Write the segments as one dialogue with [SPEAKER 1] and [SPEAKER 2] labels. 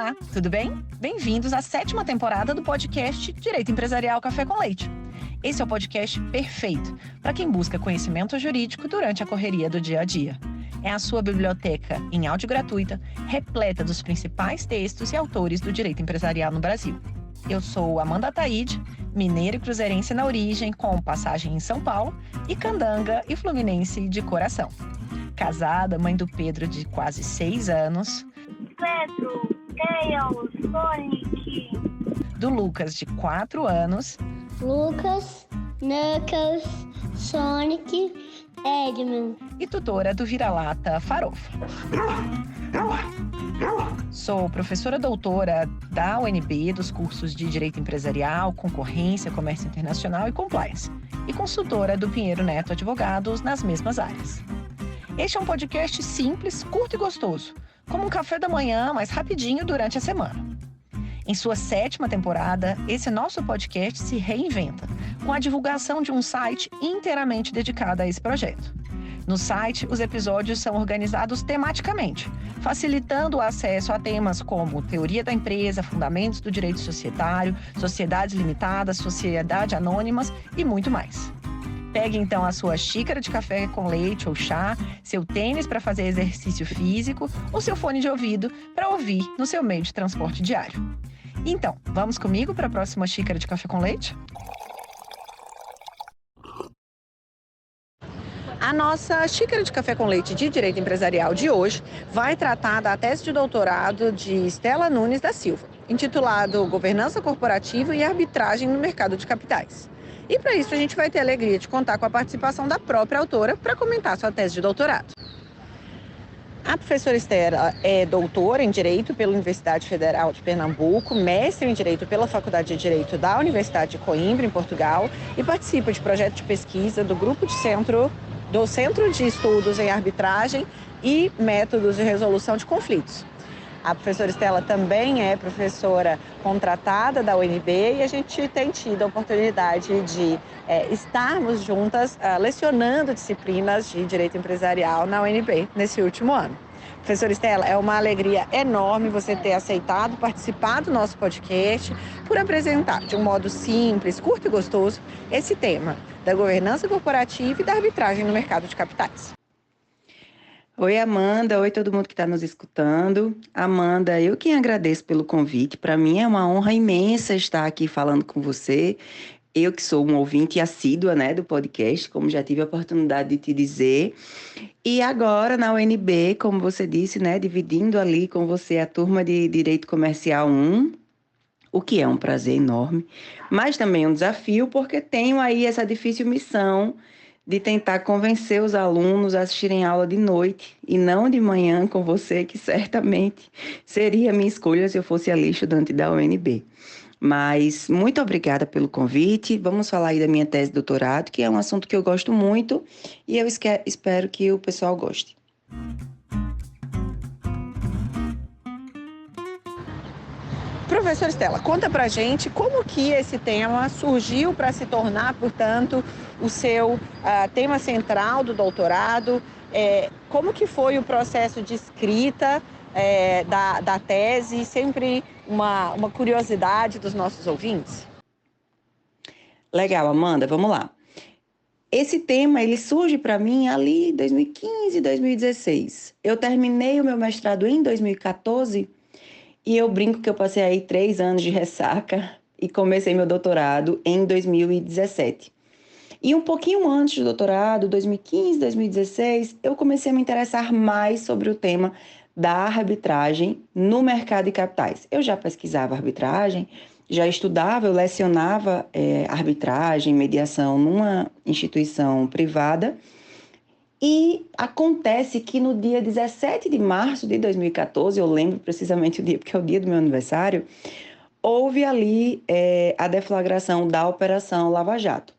[SPEAKER 1] Olá, tudo bem? Bem-vindos à 7ª temporada do podcast Direito Empresarial Café com Leite. Esse é o podcast perfeito para quem busca conhecimento jurídico durante a correria do dia a dia. É a sua biblioteca em áudio gratuita, repleta dos principais textos e autores do direito empresarial no Brasil. Eu sou Amanda Taide, mineira e cruzeirense na origem, com passagem em São Paulo, e candanga e fluminense de coração. Casada, mãe do Pedro, de quase 6 anos.
[SPEAKER 2] Pedro, Tails, Sonic.
[SPEAKER 1] Do Lucas, de 4 anos.
[SPEAKER 3] Lucas, Knuckles, Sonic, Eggman.
[SPEAKER 1] E tutora do Vira-Lata Farofa. Sou professora doutora da UNB dos cursos de Direito Empresarial, Concorrência, Comércio Internacional e Compliance. E consultora do Pinheiro Neto Advogados nas mesmas áreas. Este é um podcast simples, curto e gostoso, como um café da manhã, mais rapidinho durante a semana. Em sua 7ª temporada, esse nosso podcast se reinventa, com a divulgação de um site inteiramente dedicado a esse projeto. No site, os episódios são organizados tematicamente, facilitando o acesso a temas como teoria da empresa, fundamentos do direito societário, sociedades limitadas, sociedades anônimas e muito mais. Pegue então a sua xícara de café com leite ou chá, seu tênis para fazer exercício físico ou seu fone de ouvido para ouvir no seu meio de transporte diário. Então, vamos comigo para a próxima xícara de café com leite? A nossa xícara de café com leite de Direito Empresarial de hoje vai tratar da tese de doutorado de Estela Nunes da Silva, intitulado Governança Corporativa e Arbitragem no Mercado de Capitais. E para isso a gente vai ter a alegria de contar com a participação da própria autora para comentar sua tese de doutorado. A professora Estela é doutora em Direito pela Universidade Federal de Pernambuco, mestre em Direito pela Faculdade de Direito da Universidade de Coimbra, em Portugal, e participa de projeto de pesquisa do Centro de Estudos em Arbitragem e Métodos de Resolução de Conflitos. A professora Estela também é professora contratada da UNB e a gente tem tido a oportunidade de estarmos juntas lecionando disciplinas de Direito Empresarial na UNB nesse último ano. Professora Estela, é uma alegria enorme você ter aceitado participar do nosso podcast por apresentar de um modo simples, curto e gostoso esse tema da governança corporativa e da arbitragem no mercado de capitais.
[SPEAKER 4] Oi, Amanda. Oi, todo mundo que está nos escutando. Amanda, eu quem agradeço pelo convite. Para mim é uma honra imensa estar aqui falando com você. Eu que sou um ouvinte assídua, do podcast, como já tive a oportunidade de te dizer. E agora na UNB, como você disse, dividindo ali com você a turma de Direito Comercial 1, o que é um prazer enorme, mas também um desafio, porque tenho aí essa difícil missão de tentar convencer os alunos a assistirem aula de noite e não de manhã com você, que certamente seria a minha escolha se eu fosse ali estudante da UNB. Mas muito obrigada pelo convite. Vamos falar aí da minha tese de doutorado, que é um assunto que eu gosto muito e eu espero que o pessoal goste.
[SPEAKER 1] Professora Estela, conta pra gente como que esse tema surgiu para se tornar, portanto, o seu tema central do doutorado, como que foi o processo de escrita da tese, sempre uma curiosidade dos nossos ouvintes?
[SPEAKER 4] Legal, Amanda, vamos lá. Esse tema, ele surge para mim ali em 2015, 2016. Eu terminei o meu mestrado em 2014 e eu brinco que eu passei aí 3 anos de ressaca e comecei meu doutorado em 2017. E um pouquinho antes do doutorado, 2015, 2016, eu comecei a me interessar mais sobre o tema da arbitragem no mercado de capitais. Eu já pesquisava arbitragem, já estudava, eu lecionava arbitragem, mediação numa instituição privada. E acontece que no dia 17 de março de 2014, eu lembro precisamente o dia, porque é o dia do meu aniversário, houve ali a deflagração da Operação Lava Jato.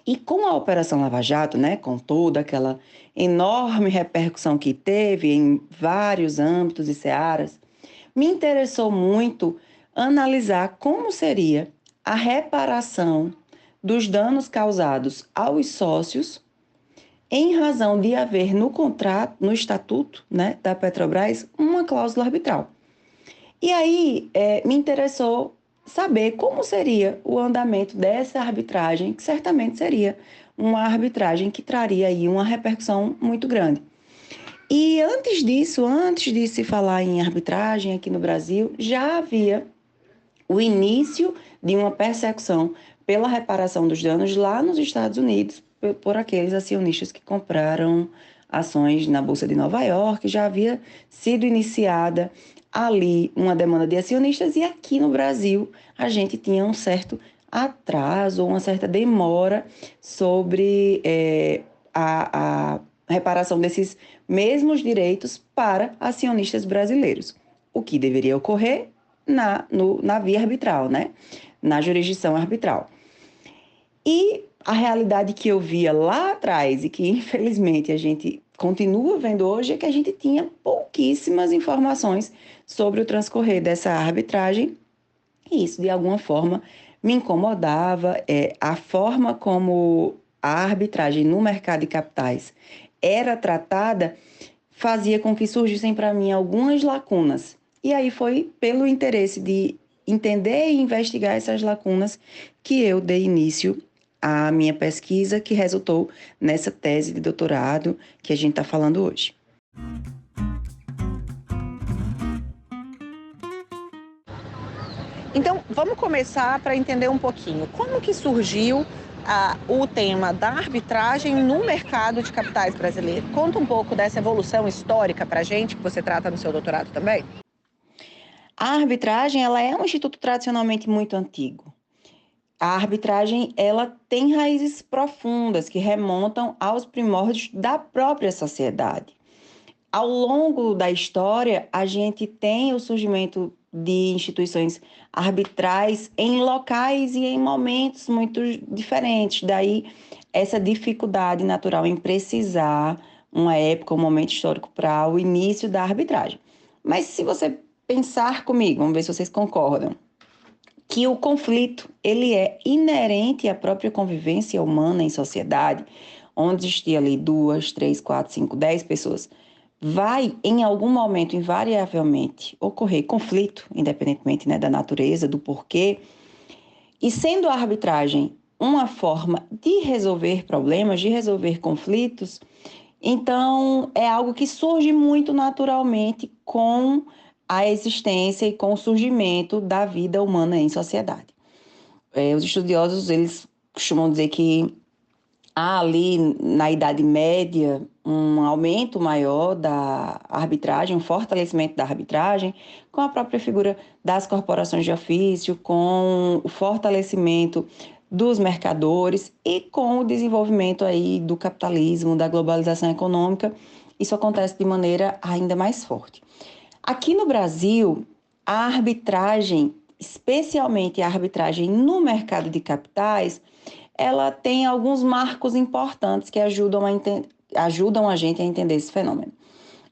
[SPEAKER 4] E com a Operação Lava Jato, com toda aquela enorme repercussão que teve em vários âmbitos e searas, me interessou muito analisar como seria a reparação dos danos causados aos sócios em razão de haver no contrato, no estatuto da Petrobras, uma cláusula arbitral. E aí me interessou saber como seria o andamento dessa arbitragem, que certamente seria uma arbitragem que traria aí uma repercussão muito grande. E antes de se falar em arbitragem aqui no Brasil, já havia o início de uma persecução pela reparação dos danos lá nos Estados Unidos por aqueles acionistas que compraram ações na Bolsa de Nova York. Já havia sido iniciada ali uma demanda de acionistas e aqui no Brasil a gente tinha um certo atraso, uma certa demora sobre a reparação desses mesmos direitos para acionistas brasileiros. O que deveria ocorrer na via arbitral, né? Na jurisdição arbitral. E a realidade que eu via lá atrás e que, infelizmente, a gente continua vendo hoje é que a gente tinha pouquíssimas informações sobre o transcorrer dessa arbitragem e isso, de alguma forma, me incomodava. A forma como a arbitragem no mercado de capitais era tratada fazia com que surgissem para mim algumas lacunas. E aí foi pelo interesse de entender e investigar essas lacunas que eu dei início à minha pesquisa, que resultou nessa tese de doutorado que a gente está falando hoje.
[SPEAKER 1] Então, vamos começar para entender um pouquinho. Como que surgiu o tema da arbitragem no mercado de capitais brasileiro? Conta um pouco dessa evolução histórica para a gente, que você trata no seu doutorado também.
[SPEAKER 4] A arbitragem, ela é um instituto tradicionalmente muito antigo. A arbitragem, ela tem raízes profundas que remontam aos primórdios da própria sociedade. Ao longo da história, a gente tem o surgimento de instituições arbitrais em locais e em momentos muito diferentes. Daí, essa dificuldade natural em precisar uma época, um momento histórico para o início da arbitragem. Mas se você pensar comigo, vamos ver se vocês concordam, que o conflito ele é inerente à própria convivência humana em sociedade, onde existia ali 2, 3, 4, 5, 10 pessoas, vai em algum momento, invariavelmente, ocorrer conflito, independentemente, né, da natureza, do porquê, e sendo a arbitragem uma forma de resolver problemas, de resolver conflitos, então é algo que surge muito naturalmente com a existência e com o surgimento da vida humana em sociedade. Os estudiosos, eles costumam dizer que há ali na Idade Média um aumento maior da arbitragem, um fortalecimento da arbitragem, com a própria figura das corporações de ofício, com o fortalecimento dos mercadores e com o desenvolvimento aí do capitalismo, da globalização econômica. Isso acontece de maneira ainda mais forte. Aqui no Brasil, a arbitragem, especialmente a arbitragem no mercado de capitais, ela tem alguns marcos importantes que ajudam a gente a entender esse fenômeno.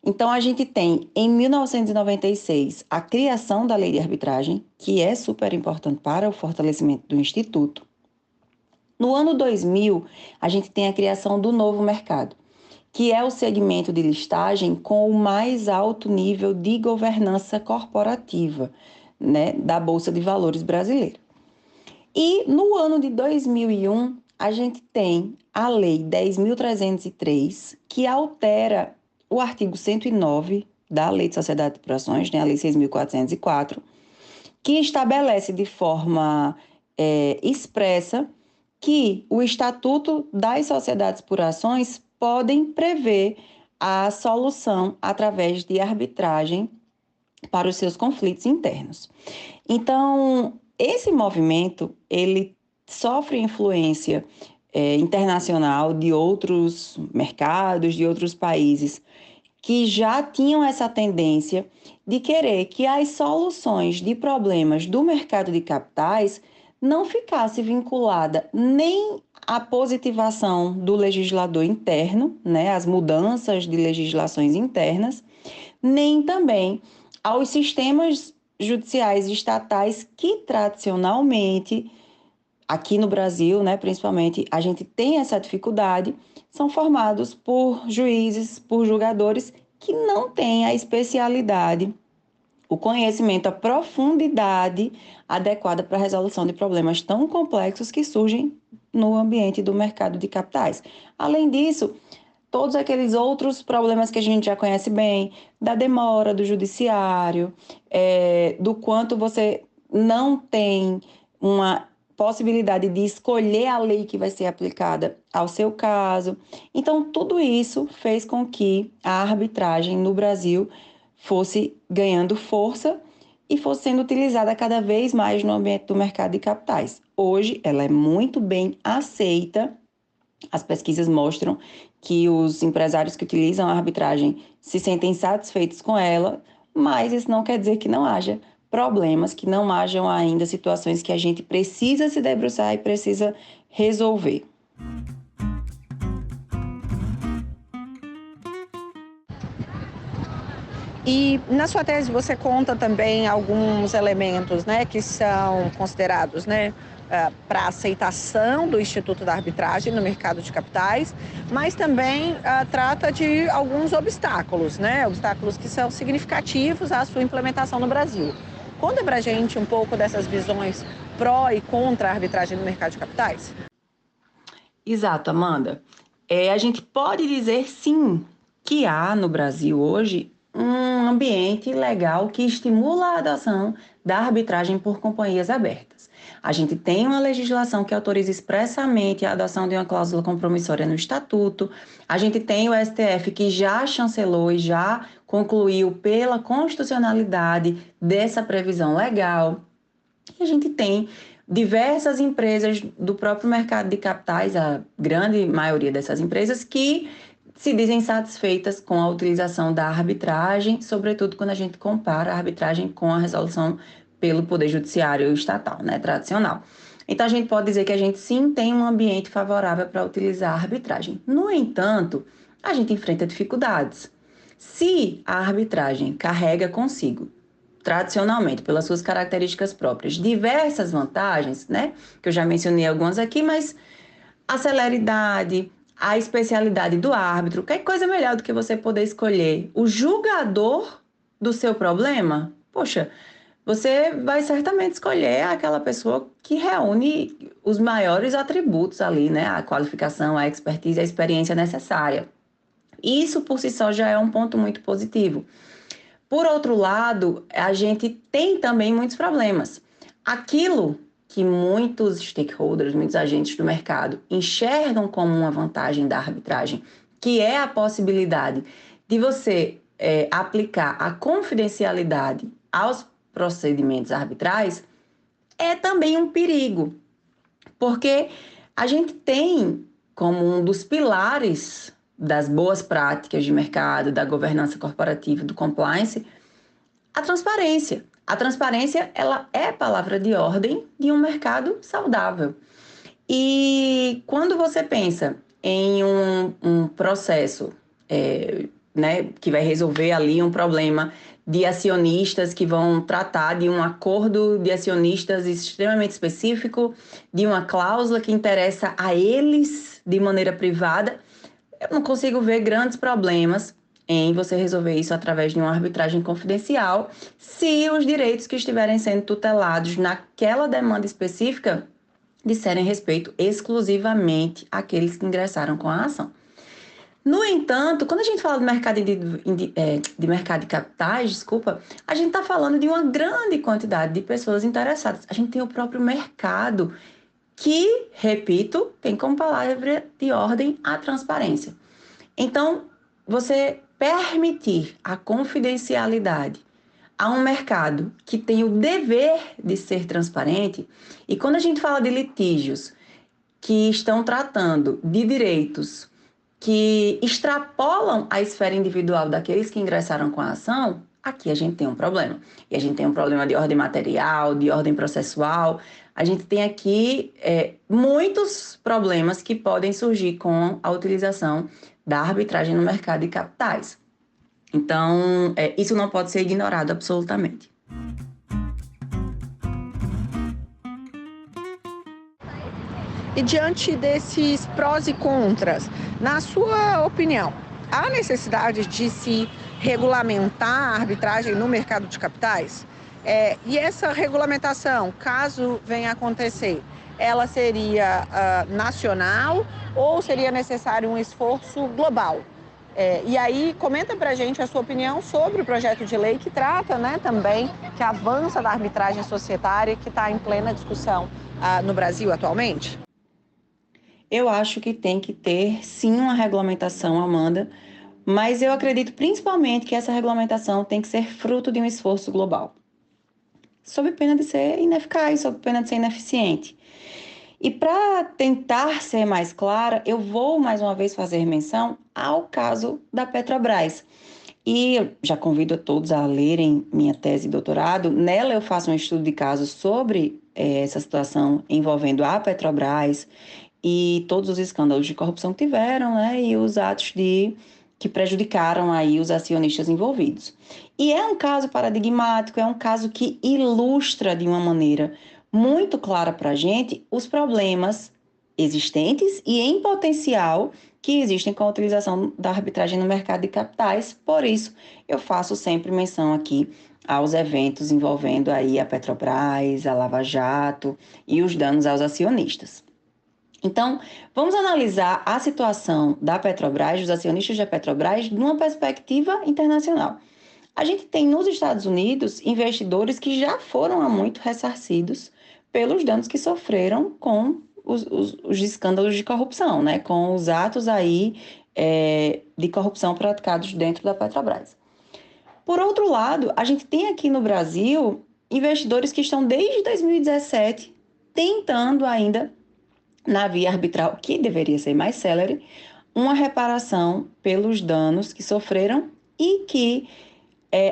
[SPEAKER 4] Então, a gente tem, em 1996, a criação da lei de arbitragem, que é super importante para o fortalecimento do Instituto. No ano 2000, a gente tem a criação do novo mercado, que é o segmento de listagem com o mais alto nível de governança corporativa, né, da Bolsa de Valores brasileira. E no ano de 2001, a gente tem a Lei 10.303, que altera o artigo 109 da Lei de Sociedade de Ações, né, a Lei 6.404, que estabelece de forma expressa que o Estatuto das Sociedades por Ações podem prever a solução através de arbitragem para os seus conflitos internos. Então, esse movimento, ele sofre influência internacional de outros mercados, de outros países, que já tinham essa tendência de querer que as soluções de problemas do mercado de capitais não ficasse vinculada nem à positivação do legislador interno, né, as mudanças de legislações internas, nem também aos sistemas judiciais estatais que tradicionalmente, aqui no Brasil, né, principalmente, a gente tem essa dificuldade, são formados por juízes, por julgadores que não têm a especialidade o conhecimento, a profundidade adequada para a resolução de problemas tão complexos que surgem no ambiente do mercado de capitais. Além disso, todos aqueles outros problemas que a gente já conhece bem, da demora do judiciário, do quanto você não tem uma possibilidade de escolher a lei que vai ser aplicada ao seu caso. Então, tudo isso fez com que a arbitragem no Brasil fosse ganhando força e fosse sendo utilizada cada vez mais no ambiente do mercado de capitais. Hoje, ela é muito bem aceita. As pesquisas mostram que os empresários que utilizam a arbitragem se sentem satisfeitos com ela, mas isso não quer dizer que não haja problemas, que não hajam ainda situações que a gente precisa se debruçar e precisa resolver.
[SPEAKER 1] E na sua tese você conta também alguns elementos, né, que são considerados, né, para aceitação do Instituto da Arbitragem no mercado de capitais, mas também trata de alguns obstáculos, né, obstáculos que são significativos à sua implementação no Brasil. Conta pra gente um pouco dessas visões pró e contra a arbitragem no mercado de capitais.
[SPEAKER 4] Exato, Amanda. A gente pode dizer, sim, que há no Brasil hoje um ambiente legal que estimula a adoção da arbitragem por companhias abertas. A gente tem uma legislação que autoriza expressamente a adoção de uma cláusula compromissória no Estatuto. A gente tem o STF que já chancelou e já concluiu pela constitucionalidade dessa previsão legal. E a gente tem diversas empresas do próprio mercado de capitais, a grande maioria dessas empresas, que se dizem satisfeitas com a utilização da arbitragem, sobretudo quando a gente compara a arbitragem com a resolução pelo Poder Judiciário estatal, né, tradicional. Então, a gente pode dizer que a gente sim tem um ambiente favorável para utilizar a arbitragem. No entanto, a gente enfrenta dificuldades. Se a arbitragem carrega consigo, tradicionalmente, pelas suas características próprias, diversas vantagens, né, que eu já mencionei algumas aqui, mas a celeridade, a especialidade do árbitro, que coisa melhor do que você poder escolher o julgador do seu problema? Poxa, você vai certamente escolher aquela pessoa que reúne os maiores atributos ali, né? A qualificação, a expertise, a experiência necessária. Isso por si só já é um ponto muito positivo. Por outro lado, a gente tem também muitos problemas. Aquilo que muitos stakeholders, muitos agentes do mercado enxergam como uma vantagem da arbitragem, que é a possibilidade de você aplicar a confidencialidade aos procedimentos arbitrais, é também um perigo, porque a gente tem como um dos pilares das boas práticas de mercado, da governança corporativa, do compliance, a transparência. A transparência, ela é palavra de ordem de um mercado saudável. E quando você pensa em um processo né, que vai resolver ali um problema de acionistas que vão tratar de um acordo de acionistas extremamente específico, de uma cláusula que interessa a eles de maneira privada, eu não consigo ver grandes problemas em você resolver isso através de uma arbitragem confidencial, se os direitos que estiverem sendo tutelados naquela demanda específica disserem respeito exclusivamente àqueles que ingressaram com a ação. No entanto, quando a gente fala do mercado de mercado de capitais, a gente está falando de uma grande quantidade de pessoas interessadas. A gente tem o próprio mercado que, repito, tem como palavra de ordem a transparência. Então, você permitir a confidencialidade a um mercado que tem o dever de ser transparente, e quando a gente fala de litígios que estão tratando de direitos que extrapolam a esfera individual daqueles que ingressaram com a ação, aqui a gente tem um problema. E a gente tem um problema de ordem material, de ordem processual. A gente tem aqui muitos problemas que podem surgir com a utilização da arbitragem no mercado de capitais. Então, isso não pode ser ignorado absolutamente.
[SPEAKER 1] E diante desses prós e contras, na sua opinião, há necessidade de se regulamentar a arbitragem no mercado de capitais? E essa regulamentação, caso venha a acontecer, ela seria nacional ou seria necessário um esforço global? E aí, comenta pra gente a sua opinião sobre o projeto de lei que trata, né, também, que avança da arbitragem societária, que está em plena discussão no Brasil atualmente.
[SPEAKER 4] Eu acho que tem que ter, sim, uma regulamentação, Amanda, mas eu acredito principalmente que essa regulamentação tem que ser fruto de um esforço global, sob pena de ser ineficaz, sob pena de ser ineficiente. E para tentar ser mais clara, eu vou mais uma vez fazer menção ao caso da Petrobras. E já convido a todos a lerem minha tese de doutorado. Nela eu faço um estudo de caso sobre essa situação envolvendo a Petrobras e todos os escândalos de corrupção que tiveram, né, e os atos que prejudicaram aí os acionistas envolvidos. E é um caso paradigmático, é um caso que ilustra de uma maneira muito clara para a gente os problemas existentes e em potencial que existem com a utilização da arbitragem no mercado de capitais. Por isso, eu faço sempre menção aqui aos eventos envolvendo aí a Petrobras, a Lava Jato e os danos aos acionistas. Então, vamos analisar a situação da Petrobras, dos acionistas da Petrobras, de uma perspectiva internacional. A gente tem nos Estados Unidos investidores que já foram há muito ressarcidos pelos danos que sofreram com os escândalos de corrupção, né? Com os atos aí de corrupção praticados dentro da Petrobras. Por outro lado, a gente tem aqui no Brasil investidores que estão desde 2017 tentando ainda, na via arbitral, que deveria ser mais célere, uma reparação pelos danos que sofreram e que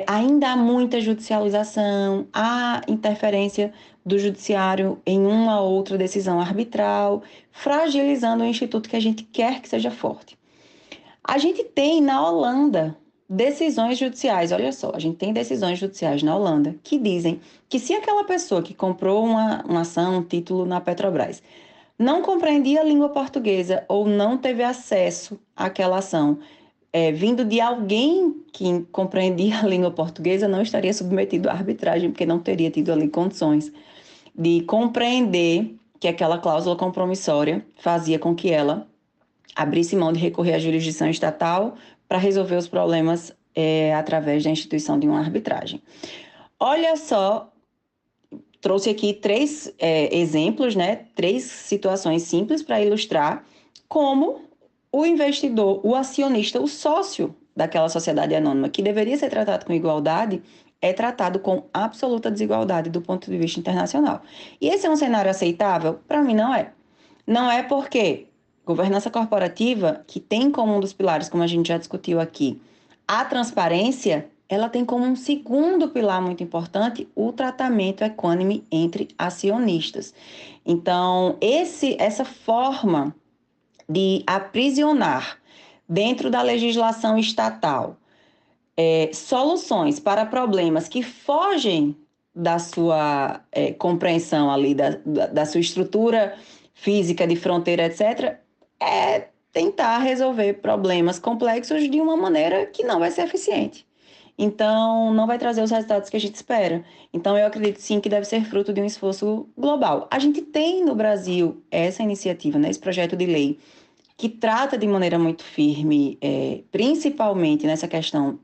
[SPEAKER 4] ainda há muita judicialização, há interferência do judiciário em uma ou outra decisão arbitral, fragilizando o instituto que a gente quer que seja forte. A gente tem na Holanda decisões judiciais, olha só, a gente tem decisões judiciais na Holanda que dizem que se aquela pessoa que comprou uma ação, um título na Petrobras, não compreendia a língua portuguesa ou não teve acesso àquela ação, vindo de alguém que compreendia a língua portuguesa, não estaria submetido à arbitragem, porque não teria tido ali condições de compreender que aquela cláusula compromissória fazia com que ela abrisse mão de recorrer à jurisdição estatal para resolver os problemas através da instituição de uma arbitragem. Olha só, trouxe aqui 3 exemplos, né? 3 situações simples para ilustrar como o investidor, o acionista, o sócio daquela sociedade anônima, que deveria ser tratado com igualdade, é tratado com absoluta desigualdade do ponto de vista internacional. E esse é um cenário aceitável? Para mim, não é. Não é porque governança corporativa, que tem como um dos pilares, como a gente já discutiu aqui, a transparência, ela tem como um segundo pilar muito importante o tratamento equânime entre acionistas. Então, essa forma de aprisionar dentro da legislação estatal soluções para problemas que fogem da sua compreensão ali, da sua estrutura física de fronteira, etc., é tentar resolver problemas complexos de uma maneira que não vai ser eficiente. Então, não vai trazer os resultados que a gente espera. Então, eu acredito sim que deve ser fruto de um esforço global. A gente tem no Brasil essa iniciativa, né, esse projeto de lei, que trata de maneira muito firme, principalmente nessa questão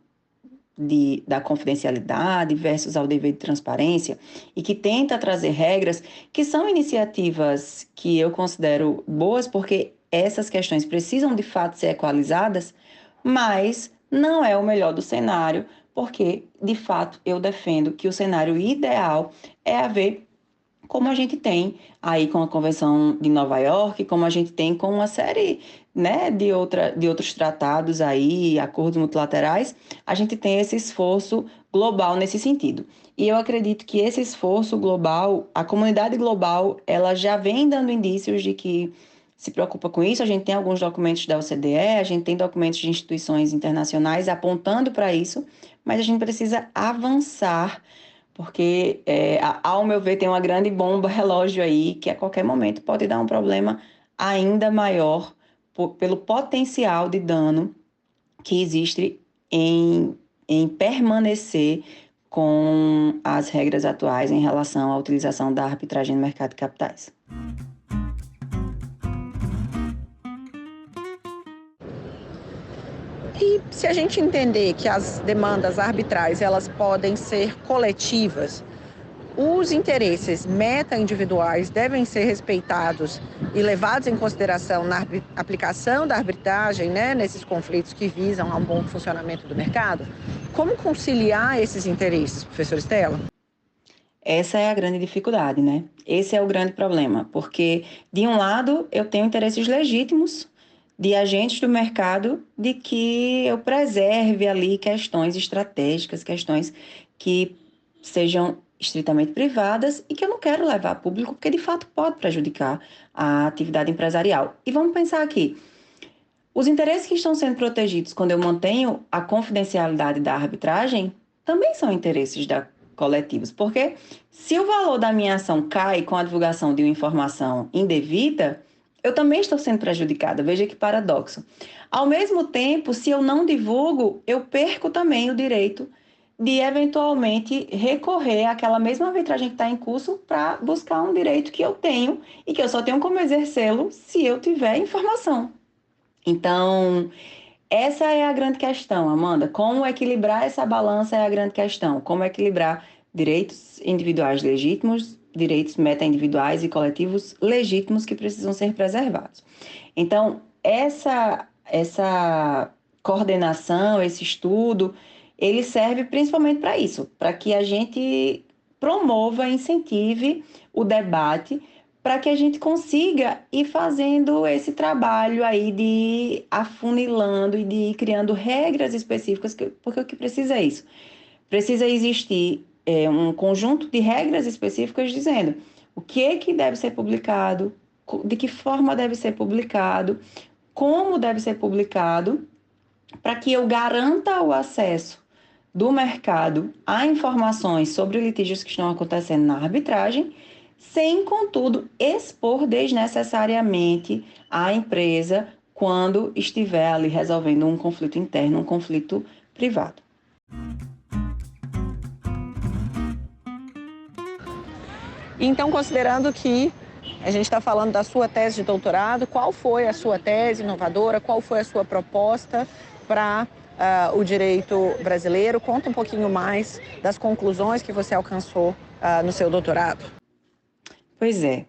[SPEAKER 4] da confidencialidade versus ao dever de transparência, e que tenta trazer regras que são iniciativas que eu considero boas, porque essas questões precisam de fato ser equalizadas, mas não é o melhor do cenário, porque de fato eu defendo que o cenário ideal é haver, como a gente tem aí com a Convenção de Nova York, como a gente tem com uma série, né, de outros tratados aí, acordos multilaterais, a gente tem esse esforço global nesse sentido. E eu acredito que esse esforço global, a comunidade global, ela já vem dando indícios de que se preocupa com isso. A gente tem alguns documentos da OCDE, a gente tem documentos de instituições internacionais apontando para isso, mas a gente precisa avançar, porque, ao meu ver, tem uma grande bomba relógio aí que a qualquer momento pode dar um problema ainda maior pelo potencial de dano que existe em em permanecer com as regras atuais em relação à utilização da arbitragem no mercado de capitais.
[SPEAKER 1] E se a gente entender que as demandas arbitrais elas podem ser coletivas, os interesses meta-individuais devem ser respeitados e levados em consideração na aplicação da arbitragem, né, nesses conflitos que visam a um bom funcionamento do mercado? Como conciliar esses interesses, professora Estela?
[SPEAKER 4] Essa é a grande dificuldade, né? Esse é o grande problema, porque, de um lado, eu tenho interesses legítimos de agentes do mercado de que eu preserve ali questões estratégicas, questões que sejam estritamente privadas e que eu não quero levar a público, porque de fato pode prejudicar a atividade empresarial. E vamos pensar aqui, os interesses que estão sendo protegidos quando eu mantenho a confidencialidade da arbitragem também são interesses coletivos, porque se o valor da minha ação cai com a divulgação de uma informação indevida, eu também estou sendo prejudicada. Veja que paradoxo. Ao mesmo tempo, se eu não divulgo, eu perco também o direito de eventualmente recorrer àquela mesma arbitragem que está em curso para buscar um direito que eu tenho e que eu só tenho como exercê-lo se eu tiver informação. Então, essa é a grande questão, Amanda. Como equilibrar essa balança é a grande questão. Como equilibrar direitos individuais legítimos, direitos meta-individuais e coletivos legítimos que precisam ser preservados. Então, essa coordenação, esse estudo, ele serve principalmente para isso, para que a gente promova, incentive o debate, para que a gente consiga ir fazendo esse trabalho aí de afunilando e de ir criando regras específicas, porque o que precisa é isso. Precisa existir um conjunto de regras específicas dizendo o que deve ser publicado, de que forma deve ser publicado, como deve ser publicado, para que eu garanta o acesso do mercado a informações sobre litígios que estão acontecendo na arbitragem, sem, contudo, expor desnecessariamente a empresa quando estiver ali resolvendo um conflito interno, um conflito privado.
[SPEAKER 1] Então, considerando que a gente está falando da sua tese de doutorado, qual foi a sua tese inovadora, qual foi a sua proposta para o direito brasileiro? Conta um pouquinho mais das conclusões que você alcançou no seu doutorado.
[SPEAKER 4] Pois é,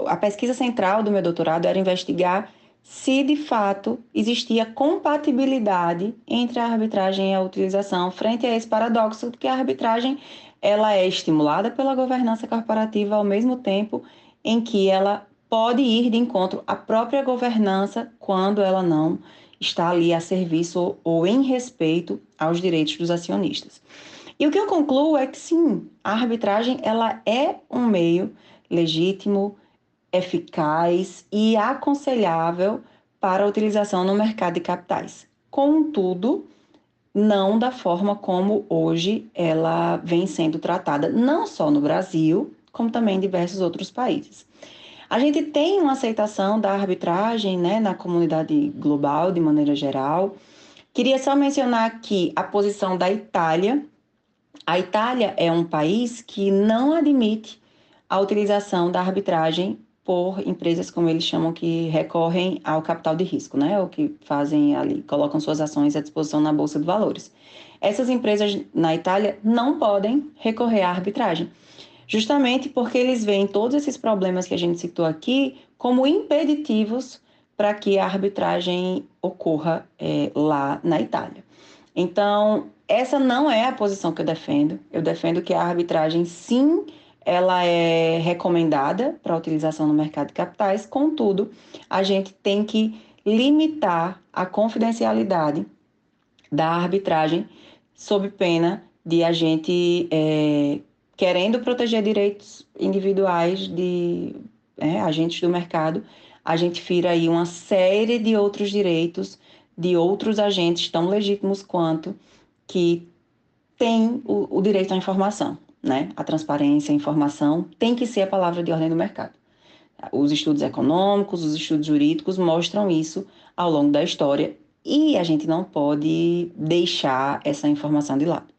[SPEAKER 4] a pesquisa central do meu doutorado era investigar se de fato existia compatibilidade entre a arbitragem e a utilização frente a esse paradoxo de que a arbitragem ela é estimulada pela governança corporativa ao mesmo tempo em que ela pode ir de encontro à própria governança quando ela não está ali a serviço ou em respeito aos direitos dos acionistas. E o que eu concluo é que sim, a arbitragem ela é um meio legítimo, eficaz e aconselhável para a utilização no mercado de capitais. Contudo, não da forma como hoje ela vem sendo tratada, não só no Brasil, como também em diversos outros países. A gente tem uma aceitação da arbitragem, né, na comunidade global, de maneira geral. Queria só mencionar aqui a posição da Itália. A Itália é um país que não admite a utilização da arbitragem por empresas, como eles chamam, que recorrem ao capital de risco, né? Ou que fazem ali, colocam suas ações à disposição na Bolsa de Valores. Essas empresas na Itália não podem recorrer à arbitragem, justamente porque eles veem todos esses problemas que a gente citou aqui como impeditivos para que a arbitragem ocorra lá na Itália. Então, essa não é a posição que eu defendo. Eu defendo que a arbitragem, sim, ela é recomendada para a utilização no mercado de capitais, contudo, a gente tem que limitar a confidencialidade da arbitragem sob pena de a gente, querendo proteger direitos individuais de agentes do mercado, a gente fira aí uma série de outros direitos de outros agentes tão legítimos quanto que têm o direito à informação. Né? A transparência, a informação tem que ser a palavra de ordem do mercado. Os estudos econômicos, os estudos jurídicos mostram isso ao longo da história e a gente não pode deixar essa informação de lado.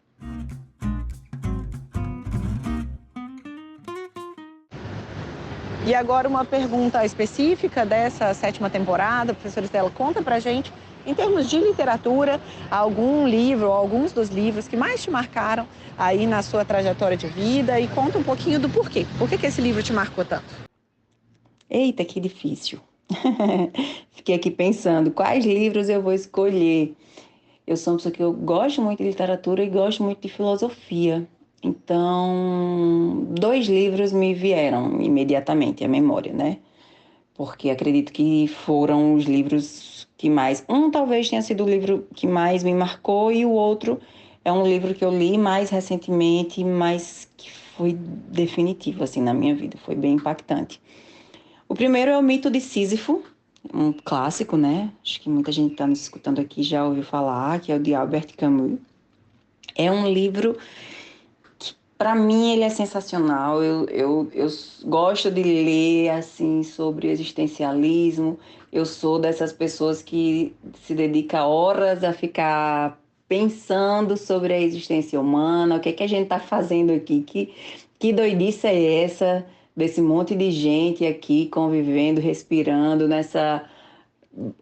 [SPEAKER 1] E agora uma pergunta específica dessa 7ª temporada, professora Estela, conta pra gente, em termos de literatura, algum livro ou alguns dos livros que mais te marcaram aí na sua trajetória de vida e conta um pouquinho do porquê. Por que esse livro te marcou tanto?
[SPEAKER 4] Eita, que difícil. Fiquei aqui pensando, quais livros eu vou escolher? Eu sou uma pessoa que eu gosto muito de literatura e gosto muito de filosofia. Então, 2 livros me vieram imediatamente à memória, né? Porque acredito que foram os livros que mais... Um talvez tenha sido o livro que mais me marcou e o outro é um livro que eu li mais recentemente, mas que foi definitivo, assim, na minha vida. Foi bem impactante. O primeiro é o Mito de Sísifo, um clássico, né? Acho que muita gente está nos escutando aqui já ouviu falar, que é o de Albert Camus. É um livro que, para mim, ele é sensacional. Eu gosto de ler, assim, sobre existencialismo. Eu sou dessas pessoas que se dedica horas a ficar pensando sobre a existência humana, o que é que a gente está fazendo aqui, que doidice é essa desse monte de gente aqui convivendo, respirando nessa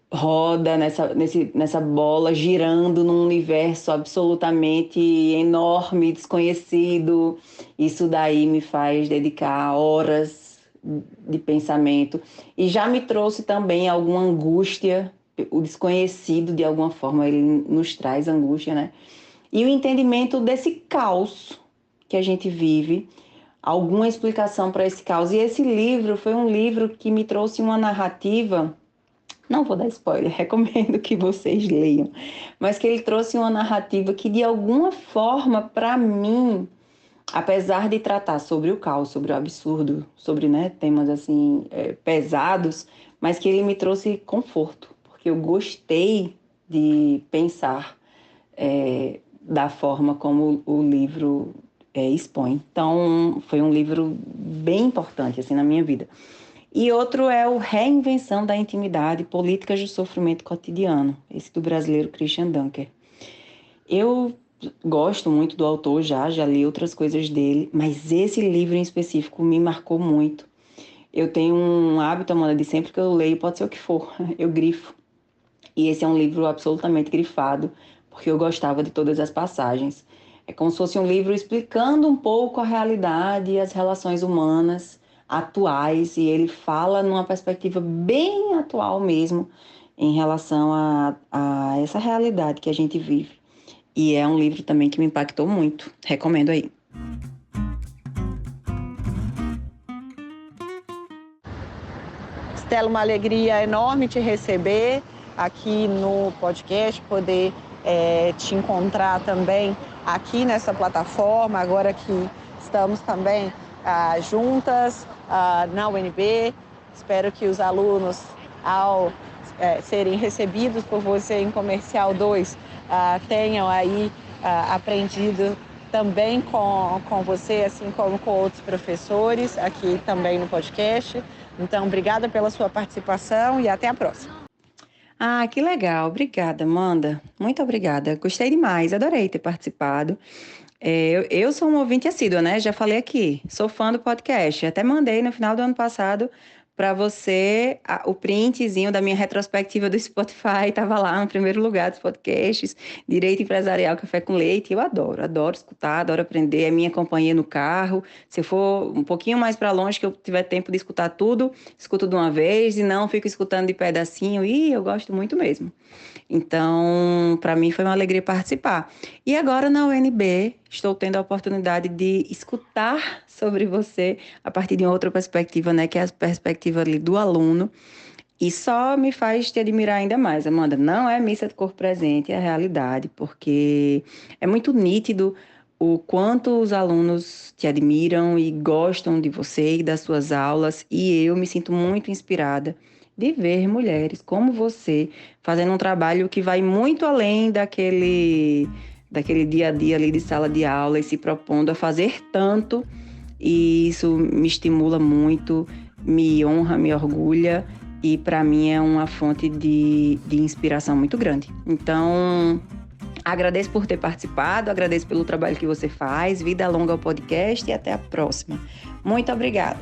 [SPEAKER 4] roda, nessa bola, girando num universo absolutamente enorme, desconhecido. Isso daí me faz dedicar horas de pensamento. E já me trouxe também alguma angústia, o desconhecido, de alguma forma, ele nos traz angústia, né? E o entendimento desse caos que a gente vive, alguma explicação para esse caos. E esse livro foi um livro que me trouxe uma narrativa, não vou dar spoiler, recomendo que vocês leiam, mas que ele trouxe uma narrativa que, de alguma forma, para mim, apesar de tratar sobre o caos, sobre o absurdo, sobre, né, temas assim pesados, mas que ele me trouxe conforto, porque eu gostei de pensar da forma como o livro expõe. Então, foi um livro bem importante assim, na minha vida. E outro é o Reinvenção da Intimidade, Políticas do Sofrimento Cotidiano, esse do brasileiro Christian Dunker. Eu gosto muito do autor, já li outras coisas dele, mas esse livro em específico me marcou muito. Eu tenho um hábito, Amanda, de sempre que eu leio, pode ser o que for, eu grifo. E esse é um livro absolutamente grifado, porque eu gostava de todas as passagens. É como se fosse um livro explicando um pouco a realidade e as relações humanas atuais, e ele fala numa perspectiva bem atual mesmo, em relação a essa realidade que a gente vive. E é um livro também que me impactou muito. Recomendo aí.
[SPEAKER 1] Estela, uma alegria enorme te receber aqui no podcast, poder te encontrar também aqui nessa plataforma, agora que estamos também juntas na UNB. Espero que os alunos, ao serem recebidos por você em Comercial 2, tenham aí aprendido também com você, assim como com outros professores aqui também no podcast. Então, obrigada pela sua participação e até a próxima.
[SPEAKER 4] Ah, que legal. Obrigada, Amanda. Muito obrigada. Gostei demais, adorei ter participado. Eu sou um ouvinte assíduo, né? Já falei aqui, sou fã do podcast. Até mandei no final do ano passado para você o printzinho da minha retrospectiva do Spotify. Estava lá no primeiro lugar dos podcasts, Direito Empresarial Café com Leite. Eu adoro escutar, adoro aprender. É minha companhia no carro. Se eu for um pouquinho mais para longe, que eu tiver tempo de escutar tudo, escuto de uma vez e não fico escutando de pedacinho. E eu gosto muito mesmo. Então, para mim foi uma alegria participar. E agora na UNB, estou tendo a oportunidade de escutar sobre você a partir de outra perspectiva, né, que é a perspectiva ali do aluno. E só me faz te admirar ainda mais, Amanda. Não é missa de corpo presente, é a realidade, porque é muito nítido o quanto os alunos te admiram e gostam de você e das suas aulas. E eu me sinto muito inspirada de ver mulheres como você fazendo um trabalho que vai muito além daquele dia a dia ali de sala de aula e se propondo a fazer tanto, e isso me estimula muito, me honra, me orgulha e para mim é uma fonte de inspiração muito grande. Então, agradeço por ter participado, agradeço pelo trabalho que você faz, vida longa ao podcast e até a próxima. Muito obrigada.